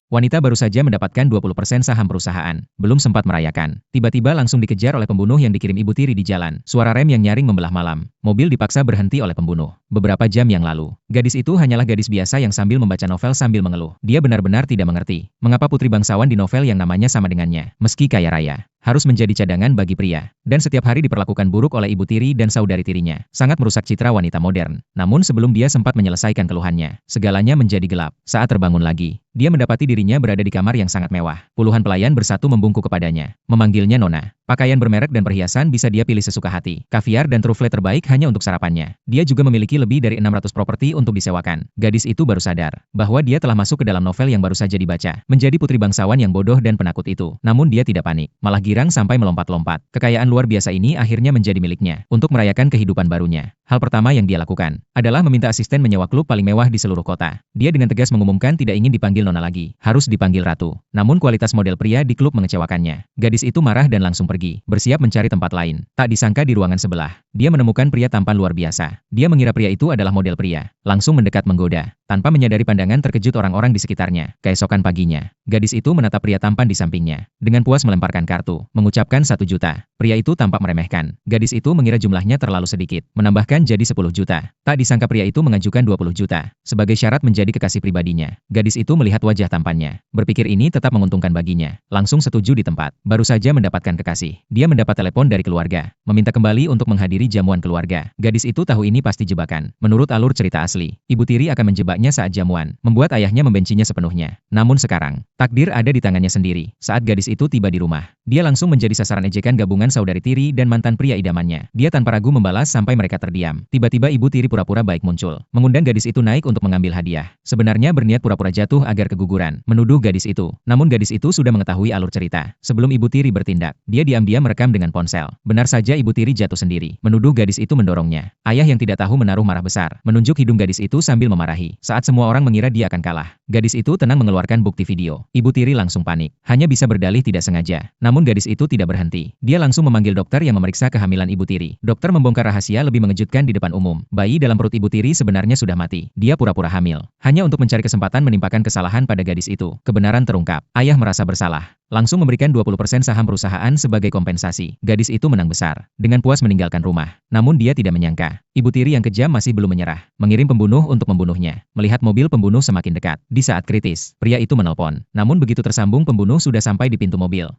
Wanita baru saja mendapatkan 20% saham perusahaan, belum sempat merayakan. Tiba-tiba langsung dikejar oleh pembunuh yang dikirim ibu tiri di jalan. Suara rem yang nyaring membelah malam. Mobil dipaksa berhenti oleh pembunuh. Beberapa jam yang lalu, gadis itu hanyalah gadis biasa yang sambil membaca novel sambil mengeluh. Dia benar-benar tidak mengerti mengapa putri bangsawan di novel yang namanya sama dengannya, meski kaya raya, harus menjadi cadangan bagi pria, dan setiap hari diperlakukan buruk oleh ibu tiri dan saudari tirinya. Sangat merusak citra wanita modern. Namun sebelum dia sempat menyelesaikan keluhannya, segalanya menjadi gelap. Saat terbangun lagi, dia mendapati dirinya berada di kamar yang sangat mewah. Puluhan pelayan bersatu membungkuk kepadanya, memanggilnya Nona. Pakaian bermerek dan perhiasan bisa dia pilih sesuka hati. Kaviar dan trufle terbaik hanya untuk sarapannya. Dia juga memiliki lebih dari 600 properti untuk disewakan. Gadis itu baru sadar bahwa dia telah masuk ke dalam novel yang baru saja dibaca. Menjadi putri bangsawan yang bodoh dan penakut itu. Namun dia tidak panik, malah girang sampai melompat-lompat. Kekayaan luar biasa ini akhirnya menjadi miliknya. Untuk merayakan kehidupan barunya, hal pertama yang dia lakukan adalah meminta asisten menyewa klub paling mewah di seluruh kota. Dia dengan tegas mengumumkan tidak ingin dipanggil Nona lagi, harus dipanggil Ratu. Namun kualitas model pria di klub mengecewakannya. Gadis itu marah dan langsung pergi, bersiap mencari tempat lain. Tak disangka di ruangan sebelah, dia menemukan pria tampan luar biasa. Dia mengira pria itu adalah model pria, langsung mendekat menggoda. Tanpa menyadari pandangan terkejut orang-orang di sekitarnya. Keesokan paginya, gadis itu menatap pria tampan di sampingnya. Dengan puas melemparkan kartu, mengucapkan 1 juta. Pria itu tampak meremehkan. Gadis itu mengira jumlahnya terlalu sedikit, menambahkan jadi 10 juta. Tak disangka pria itu mengajukan 20 juta, sebagai syarat menjadi kekasih pribadinya. Gadis itu melihat wajah tampannya, berpikir ini tetap menguntungkan baginya. Langsung setuju di tempat. Baru saja mendapatkan kekasih, dia mendapat telepon dari keluarga, meminta kembali untuk menghadiri jamuan keluarga. Gadis itu tahu ini pasti jebakan. Menurut alur cerita asli, ibu tiri akan menjebaknya saat jamuan, membuat ayahnya membencinya sepenuhnya. Namun sekarang, takdir ada di tangannya sendiri. Saat gadis itu tiba di rumah, dia langsung menjadi sasaran ejekan gabungan saudari tiri dan mantan pria idamannya. Dia tanpa ragu membalas sampai mereka terdiam. Tiba-tiba ibu tiri pura-pura baik muncul, mengundang gadis itu naik untuk mengambil hadiah. Sebenarnya berniat pura-pura jatuh agar keguguran, menuduh gadis itu. Namun gadis itu sudah mengetahui alur cerita. Sebelum ibu tiri bertindak, dia diam-diam merekam dengan ponsel. Benar saja ibu tiri jatuh sendiri, menuduh gadis itu mendorongnya. Ayah yang tidak tahu menaruh marah besar, menunjuk hidung gadis itu sambil memarahi. Saat semua orang mengira dia akan kalah, gadis itu tenang mengeluarkan bukti video. Ibu tiri langsung panik, hanya bisa berdalih tidak sengaja. Namun gadis itu tidak berhenti. Dia langsung memanggil dokter yang memeriksa kehamilan ibu tiri. Dokter membongkar rahasia lebih mengejutkan di depan umum. Bayi dalam perut ibu tiri sebenarnya sudah mati. Dia pura-pura hamil, hanya untuk mencari kesempatan menimpakan kesalahan pada gadis itu. Kebenaran terungkap. Ayah merasa bersalah, langsung memberikan 20% saham perusahaan sebagai kompensasi. Gadis itu menang besar, dengan puas meninggalkan rumah. Namun dia tidak menyangka, ibu tiri yang kejam masih belum menyerah, mengirim pembunuh untuk membunuhnya. Melihat mobil pembunuh semakin dekat, di saat kritis, pria itu menelpon. Namun begitu tersambung pembunuh sudah sampai di pintu mobil.